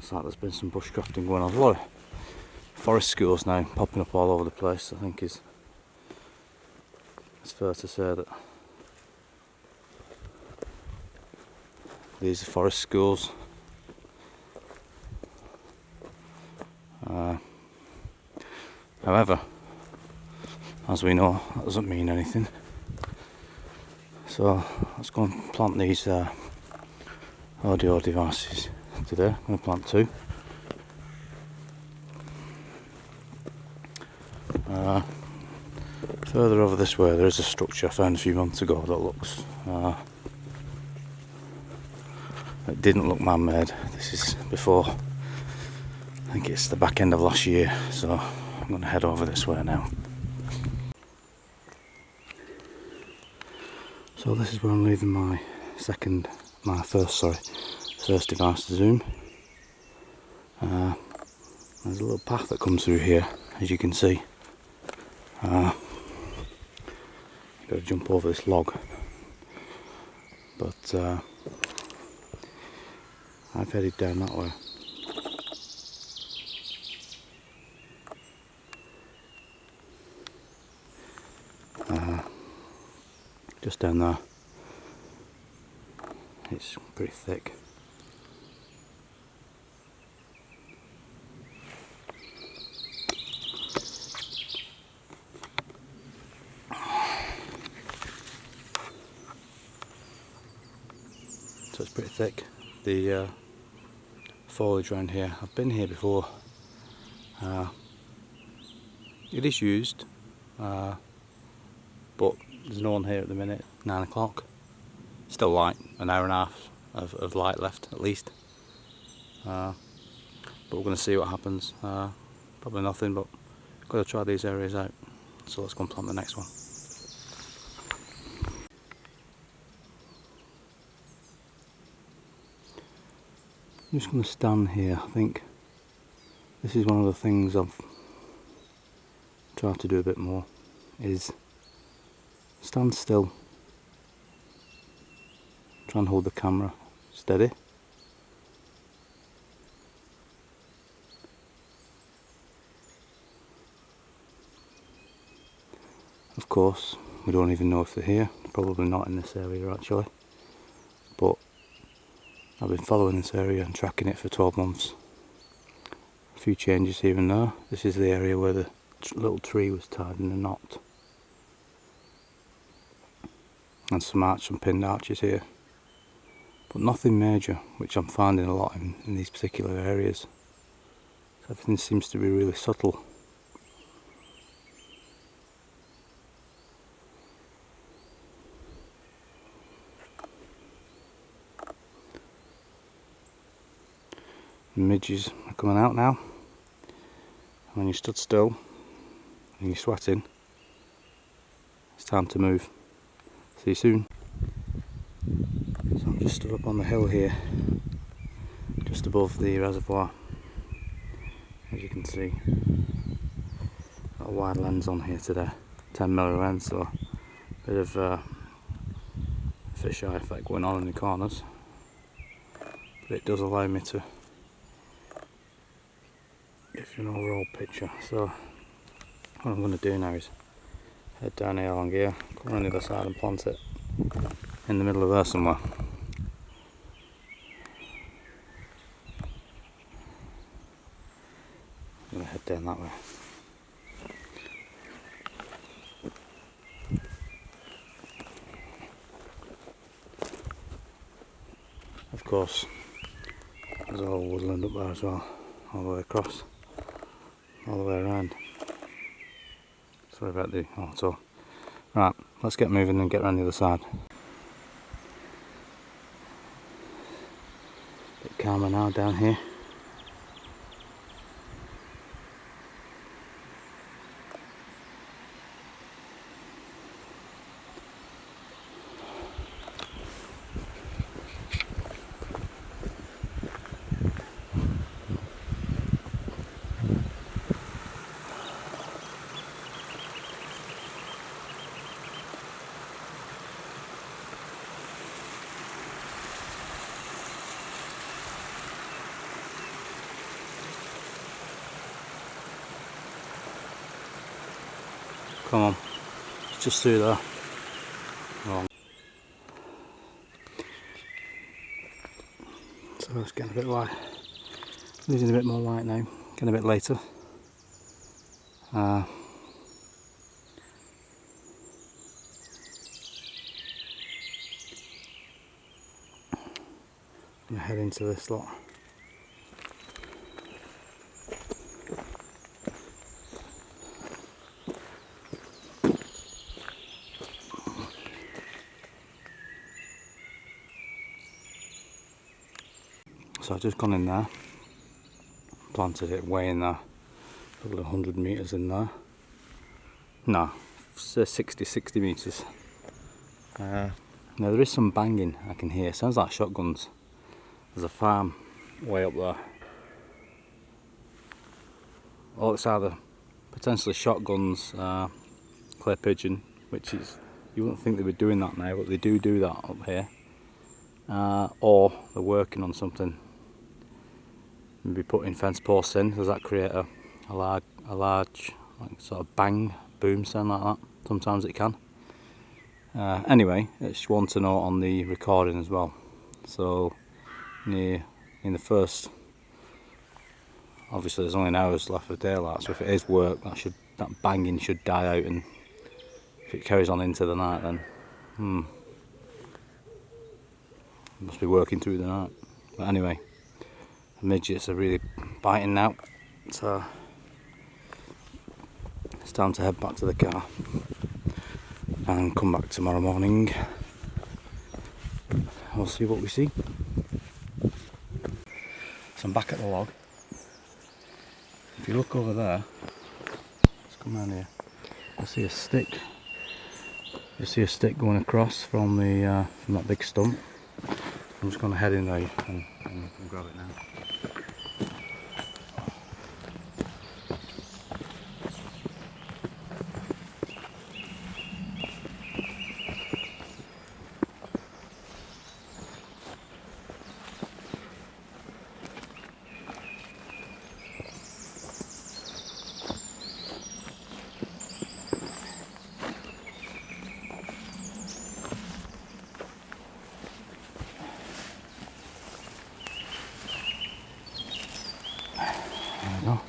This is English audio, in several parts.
Looks like there's been some bushcrafting going on. There's a lot of forest schools now popping up all over the place. I think it's fair to say that these are forest schools. However, as we know, that doesn't mean anything. So let's go and plant these audio devices today. I'm going to plant 2. Further over this way there is a structure I found a few months ago that looks it didn't look man-made. This is before, I think it's the back end of last year, so I'm going to head over this way now. So this is where I'm leaving my first device to zoom. There's a little path that comes through here, as you can see. Got to jump over this log, but I've headed down that way. Just down there. It's pretty thick. So it's pretty thick. The foliage around here, I've been here before. It is used, but there's no one here at the minute. 9 o'clock. Still light, an hour and a half of light left at least. But we're going to see what happens. Probably nothing, but got to try these areas out. So let's go and plant the next one. I'm just going to stand here. I think this is one of the things I've tried to do a bit more, is stand still, try and hold the camera steady. Of course, we don't even know if they're here. Probably not in this area actually, but I've been following this area and tracking it for 12 months. A few changes here and there. This is the area where the little tree was tied in a knot. And some pinned arches here. But nothing major, which I'm finding a lot in these particular areas. So everything seems to be really subtle. The midges are coming out now. And when you stood still and you're sweating, it's time to move. See you soon. So I'm just stood up on the hill here, just above the reservoir. As you can see, got a wide lens on here today, 10mm lens, so a bit of fisheye effect going on in the corners. But it does allow me to give you an overall picture. So what I'm going to do now is head down here along here, come around the other side and plant it in the middle of there somewhere. I'm going to head down that way. Of course, there's all woodland up there as well, all the way across, all the way around. Sorry about the auto. Right, let's get moving and get around the other side. Bit calmer now down here. Come on, it's just through there. Wrong. So it's getting a bit light, losing a bit more light now, getting a bit later. I'm going to head into this lot. So I've just gone in there, planted it way in there, probably 100 metres in there. No, 60 metres. Now there is some banging I can hear, sounds like shotguns. There's a farm way up there. Oh, it's either potentially shotguns, clay pigeon, which is, you wouldn't think they were doing that now, but they do that up here. Or they're working on something. Maybe putting fence posts in. Does that create a large like, sort of bang, boom sound like that? Sometimes it can. Anyway, it's one to note on the recording as well. So in the first, obviously there's only an hour's left of daylight, so if it is work, that banging should die out, and if it carries on into the night, then it must be working through the night. But anyway, the midgets are really biting now, so it's time to head back to the car and come back tomorrow morning. We'll see what we see. So I'm back at the log. If you look over there, let's come around here, you'll see a stick. You'll see a stick going across from that big stump. I'm just going to head in there and grab it now. There we go.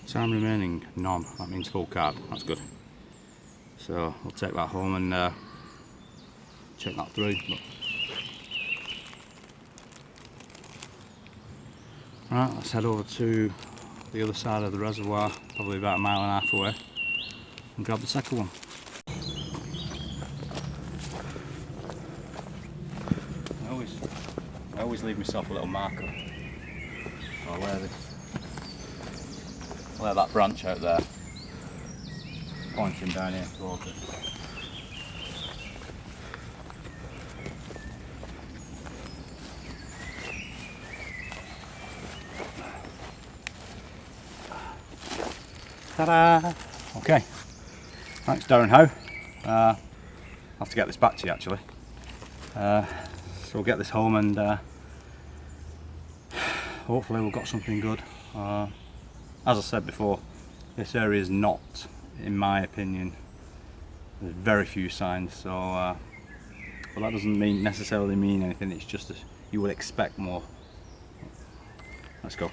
Time remaining, none. That means full card. That's good. So we'll take that home and check that through. Right, let's head over to the other side of the reservoir, probably about 1.5 miles away, and grab the second one. I always leave myself a little marker. I'll lay that branch out there, pointing down here towards it. Ta-da! Okay, thanks Darren Howe. I'll have to get this back to you actually. So we'll get this home and hopefully we've got something good. As I said before, this area is not, in my opinion, there's very few signs, so but that doesn't necessarily mean anything, it's just you would expect more. Let's go.